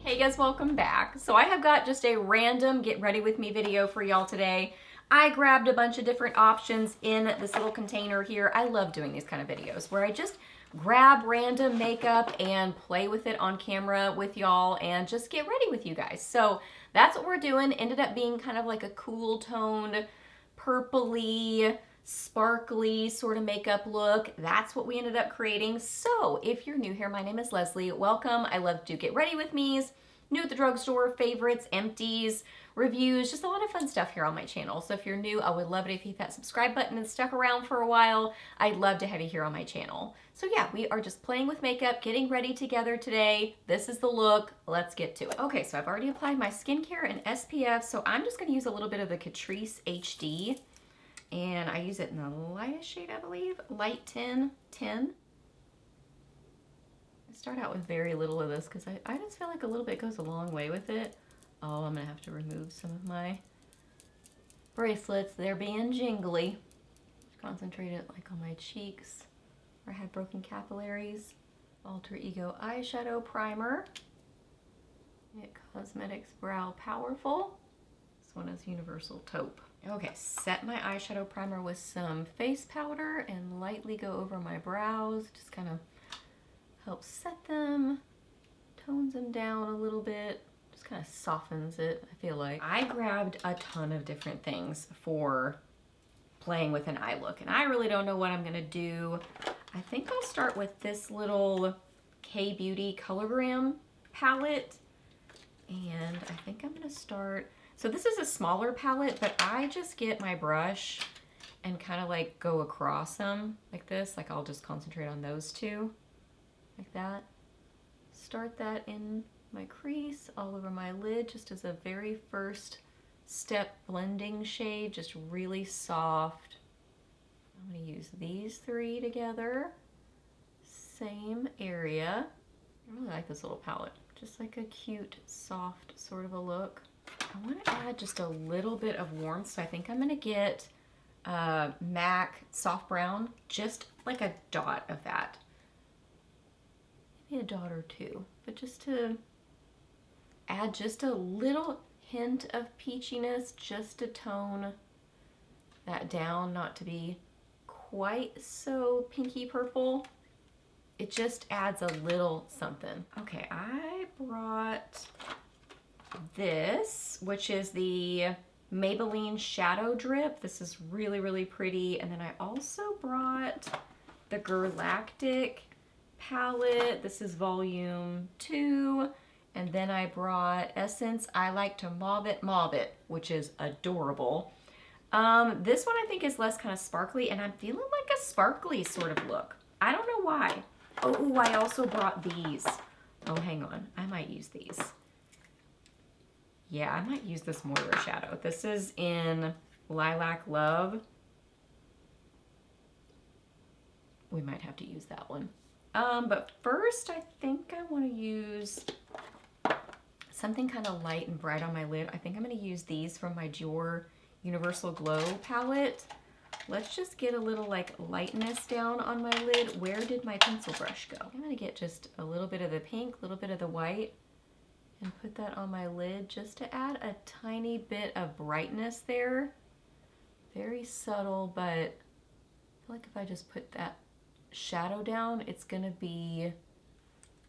Hey guys, welcome back. So I have got just a random get ready with me video for y'all today. I grabbed a bunch of different options in this little container here. I love doing these kind of videos where I just grab random makeup and play with it on camera with y'all and just get ready with you guys. So that's what we're doing. Ended up being kind of like a cool toned, purpley, sparkly sort of makeup look. That's what we ended up creating. So if you're new here, my name is Leslie. Welcome. I love to get ready with me's, new at the drugstore, favorites, empties, reviews, just a lot of fun stuff here on my channel. So if you're new, I would love it if you hit that subscribe button and stuck around for a while. I'd love to have you here on my channel. So yeah, we are just playing with makeup, getting ready together today. This is the look. Let's get to it. Okay, so I've already applied my skincare and SPF, so I'm just gonna use a little bit of the Catrice HD. And I use it in the lightest shade, I believe, light 10. I start out with very little of this because I just feel like a little bit goes a long way with it. Oh, I'm gonna have to remove some of my bracelets. They're being jingly. Just concentrate it like on my cheeks where I had broken capillaries. Alter Ego eyeshadow primer. It Cosmetics Brow Powerful. This one is Universal Taupe. Okay, set my eyeshadow primer with some face powder and lightly go over my brows. Just kind of helps set them, tones them down a little bit, just kind of softens it, I feel like. I grabbed a ton of different things for playing with an eye look, and I really don't know what I'm gonna do. I think I'll start with this little K-Beauty Colorgram palette, and I think I'm gonna start. So this is a smaller palette, but I just get my brush and kind of like go across them like this. Like I'll just concentrate on those two, like that. Start that in my crease, all over my lid, just as a very first step blending shade, just really soft. I'm gonna use these three together, same area. I really like this little palette, just like a cute, soft sort of a look. I want to add just a little bit of warmth, so I think I'm going to get MAC Soft Brown, just like a dot of that. Maybe a dot or two, but just to add just a little hint of peachiness, just to tone that down, not to be quite so pinky purple. It just adds a little something. Okay, I brought this, which is the Maybelline Shadow Drip. This is really, really pretty. And then I also brought the Galactic palette. This is volume 2. And then I brought Essence I Like to Mauve It, which is adorable. This one I think is less kind of sparkly, and I'm feeling like a sparkly sort of look. I don't know why. Oh, I also brought these. Oh, hang on. I might use these. Yeah, I might use this Moira shadow. This is in Lilac Love. We might have to use that one. But first, I think I want to use something kind of light and bright on my lid. I think I'm going to use these from my Dior Universal Glow palette. Let's just get a little like lightness down on my lid. Where did my pencil brush go? I'm going to get just a little bit of the pink, a little bit of the white, and put that on my lid just to add a tiny bit of brightness there. Very subtle, but I feel like if I just put that shadow down, it's gonna be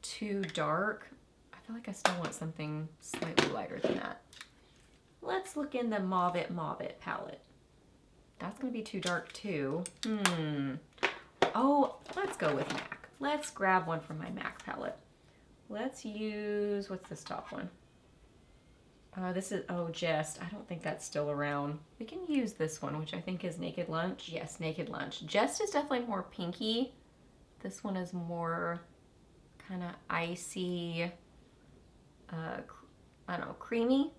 too dark. I feel like I still want something slightly lighter than that. Let's look in the Mauve It palette. That's gonna be too dark too. Oh, let's go with MAC. Let's grab one from my MAC palette. Let's use, what's this top one? This is, oh, Jest. I don't think that's still around. We can use this one, which I think is Naked Lunch. Yes, Naked Lunch. Jest is definitely more pinky. This one is more kind of icy, I don't know, creamy,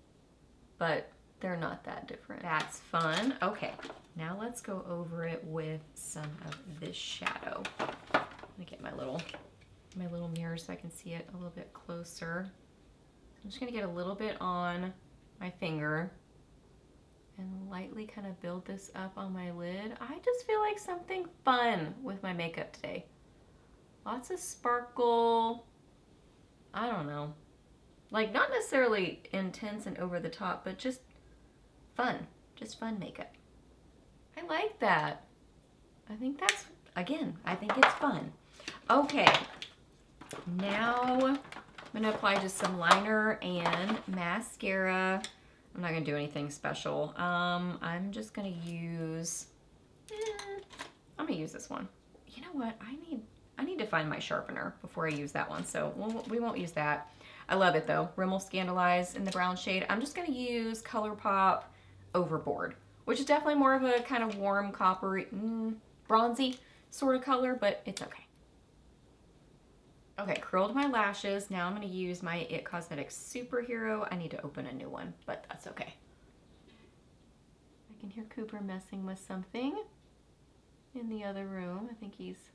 but they're not that different. That's fun. Okay, now let's go over it with some of this shadow. Let me get my little mirror so I can see it a little bit closer. I'm just gonna get a little bit on my finger and lightly kind of build this up on my lid. I just feel like something fun with my makeup today. Lots of sparkle. I don't know. Like, not necessarily intense and over the top, but just fun. Just fun makeup. I like that. I think that's, again, I think it's fun. Okay, now I'm gonna apply just some liner and mascara. I'm not gonna do anything special. I'm just gonna use, I'm gonna use this one. You know what, I need to find my sharpener before I use that one, so we won't use that. I love it though, Rimmel Scandaleyes in the brown shade. I'm just gonna use ColourPop Overboard, which is definitely more of a kind of warm, coppery, bronzy sort of color, but it's okay. Okay, curled my lashes. Now I'm gonna use my It Cosmetics Superhero. I need to open a new one, but that's okay. I can hear Cooper messing with something in the other room. I think he's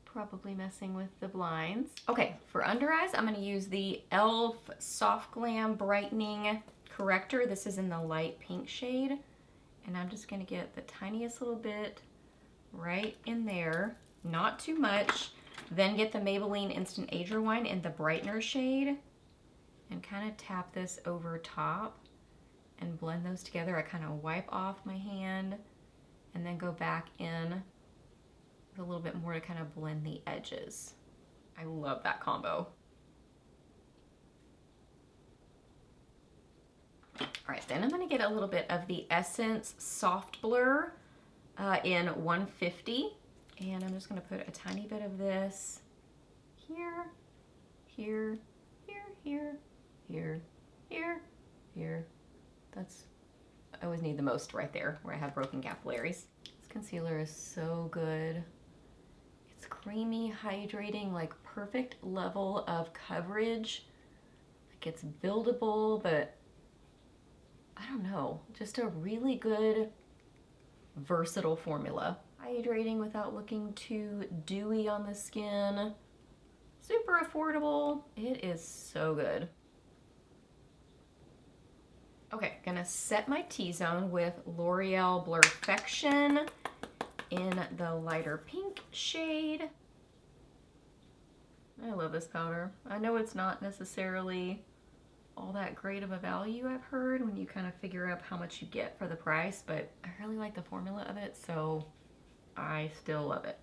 probably messing with the blinds. Okay, for under eyes, I'm gonna use the e.l.f. Soft Glam Brightening Corrector. This is in the light pink shade. And I'm just gonna get the tiniest little bit right in there, not too much. Then get the Maybelline Instant Age Rewind in the brightener shade and kind of tap this over top and blend those together. I kind of wipe off my hand and then go back in with a little bit more to kind of blend the edges. I love that combo. All right, then I'm gonna get a little bit of the Essence Soft Blur in 150. And I'm just gonna put a tiny bit of this here, here, here, here, here, here, here. That's, I always need the most right there where I have broken capillaries. This concealer is so good. It's creamy, hydrating, like perfect level of coverage. Like it's buildable, but I don't know, just a really good, versatile formula. Hydrating without looking too dewy on the skin. Super affordable. It is so good. Okay, gonna set my T-zone with L'Oreal Blurfection in the lighter pink shade. I love this powder. I know it's not necessarily all that great of a value, I've heard, when you kind of figure out how much you get for the price, but I really like the formula of it, so I still love it.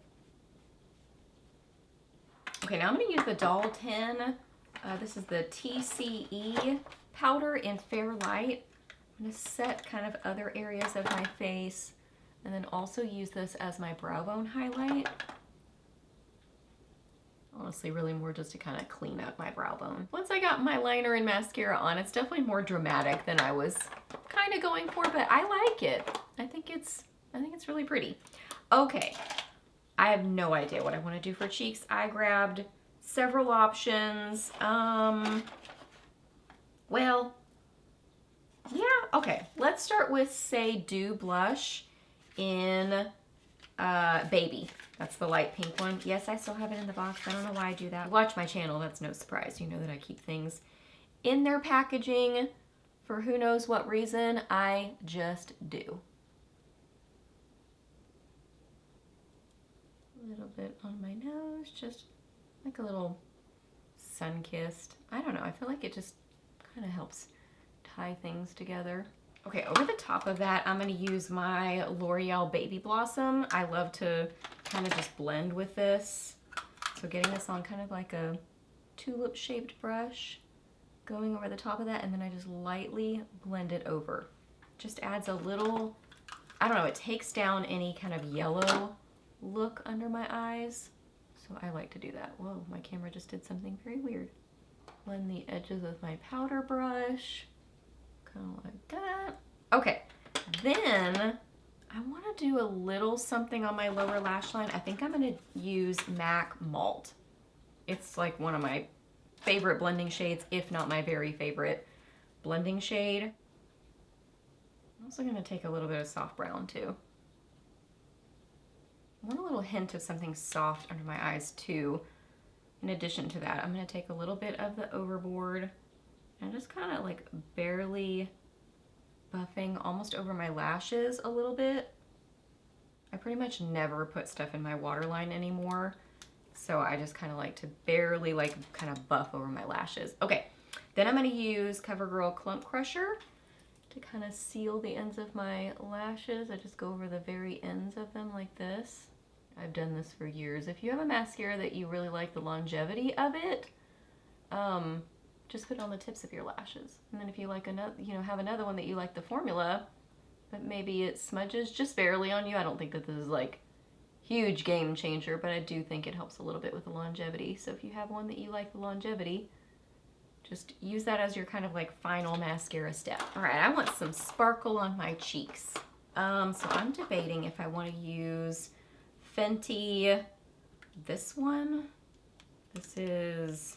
Okay, now I'm going to use the Doll 10. This is the TCE powder in Fair Light. I'm going to set kind of other areas of my face and then also use this as my brow bone highlight. Honestly, really more just to kind of clean up my brow bone. Once I got my liner and mascara on, it's definitely more dramatic than I was kind of going for, but I like it. I think it's really pretty. Okay, I have no idea what I want to do for cheeks. I grabbed several options. Well, yeah, okay. Let's start with Say Do Blush in Baby. That's the light pink one. Yes, I still have it in the box. I don't know why I do that. Watch my channel, that's no surprise. You know that I keep things in their packaging for who knows what reason. I just do. A little bit on my nose, just like a little sun-kissed. I don't know, I feel like it just kind of helps tie things together. Okay, over the top of that, I'm going to use my L'Oreal Baby Blossom. I love to kind of just blend with this. So getting this on kind of like a tulip-shaped brush, going over the top of that, and then I just lightly blend it over. Just adds a little, I don't know, it takes down any kind of yellow look under my eyes. So I like to do that. Whoa, my camera just did something very weird. Blend the edges with my powder brush. Kind of like that. Okay, then I want to do a little something on my lower lash line. I think I'm going to use MAC Malt. It's like one of my favorite blending shades, if not my very favorite blending shade. I'm also going to take a little bit of soft brown too. I want a little hint of something soft under my eyes too. In addition to that, I'm going to take a little bit of the Overboard and just kind of like barely buffing almost over my lashes a little bit. I pretty much never put stuff in my waterline anymore, so I just kind of like to barely like kind of buff over my lashes. Okay, Then I'm going to use CoverGirl Clump Crusher to kind of seal the ends of my lashes. I just go over the very ends of them like this. I've done this for years. If you have a mascara that you really like the longevity of it, just put it on the tips of your lashes. And then if you like another, have another one that you like the formula, but maybe it smudges just barely on you. I don't think that this is like huge game changer, but I do think it helps a little bit with the longevity. So if you have one that you like the longevity, just use that as your kind of like final mascara step. All right, I want some sparkle on my cheeks. So I'm debating if I want to use Fenty, this one. This is,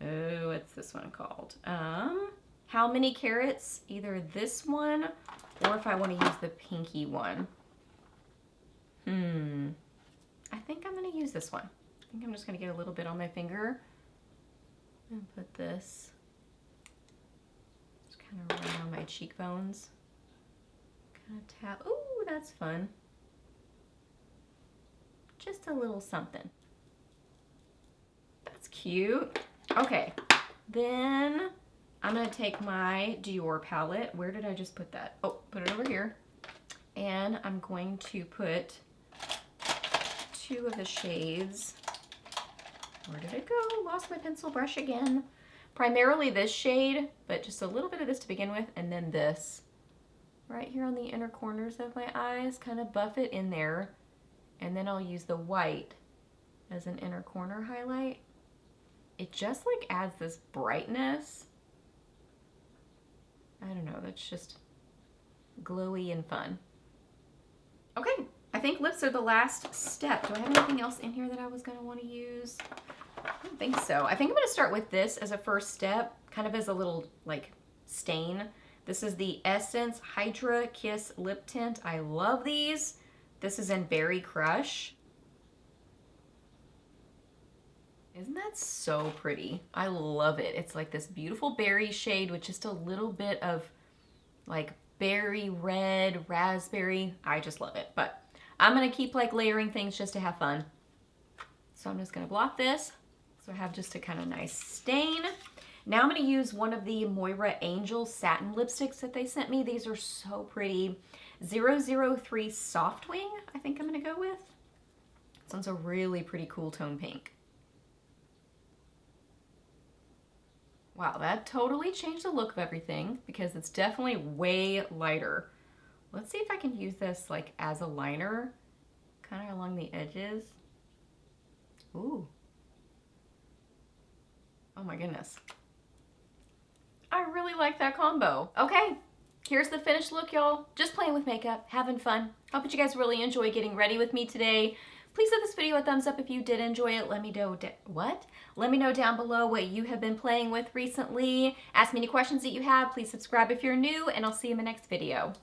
oh, what's this one called? How Many Carats? Either this one or if I want to use the pinky one. I think I'm going to use this one. I think I'm just going to get a little bit on my finger and put this just kind of around my cheekbones. Kind of tap. Ooh, that's fun. Just a little something. That's cute. Okay, then I'm going to take my Dior palette. Where did I just put that? Oh, put it over here. And I'm going to put 2 of the shades. Where did it go? Lost my pencil brush again. Primarily this shade, but just a little bit of this to begin with, and then this. Right here on the inner corners of my eyes, kind of buff it in there. And then I'll use the white as an inner corner highlight. It just like adds this brightness. I don't know, that's just glowy and fun. Okay, I think lips are the last step. Do I have anything else in here that I was gonna wanna use? I don't think so. I think I'm gonna start with this as a first step, kind of as a little like stain. This is the Essence Hydra Kiss Lip Tint. I love these. This is in Berry Crush. Isn't that so pretty? I love it. It's like this beautiful berry shade with just a little bit of like berry red, raspberry. I just love it. But I'm gonna keep like layering things just to have fun. So I'm just gonna blot this. So I have just a kind of nice stain. Now I'm gonna use one of the Moira Angel satin lipsticks that they sent me. These are so pretty. 003 Soft Wing, I think I'm gonna go with. This one's a really pretty cool tone pink. Wow, that totally changed the look of everything because it's definitely way lighter. Let's see if I can use this like as a liner, kind of along the edges. Ooh. Oh my goodness. I really like that combo. Okay, here's the finished look, y'all. Just playing with makeup, having fun. Hope that you guys really enjoy getting ready with me today. Please give this video a thumbs up if you did enjoy it. Let me know Let me know down below what you have been playing with recently. Ask me any questions that you have. Please subscribe if you're new, and I'll see you in the next video.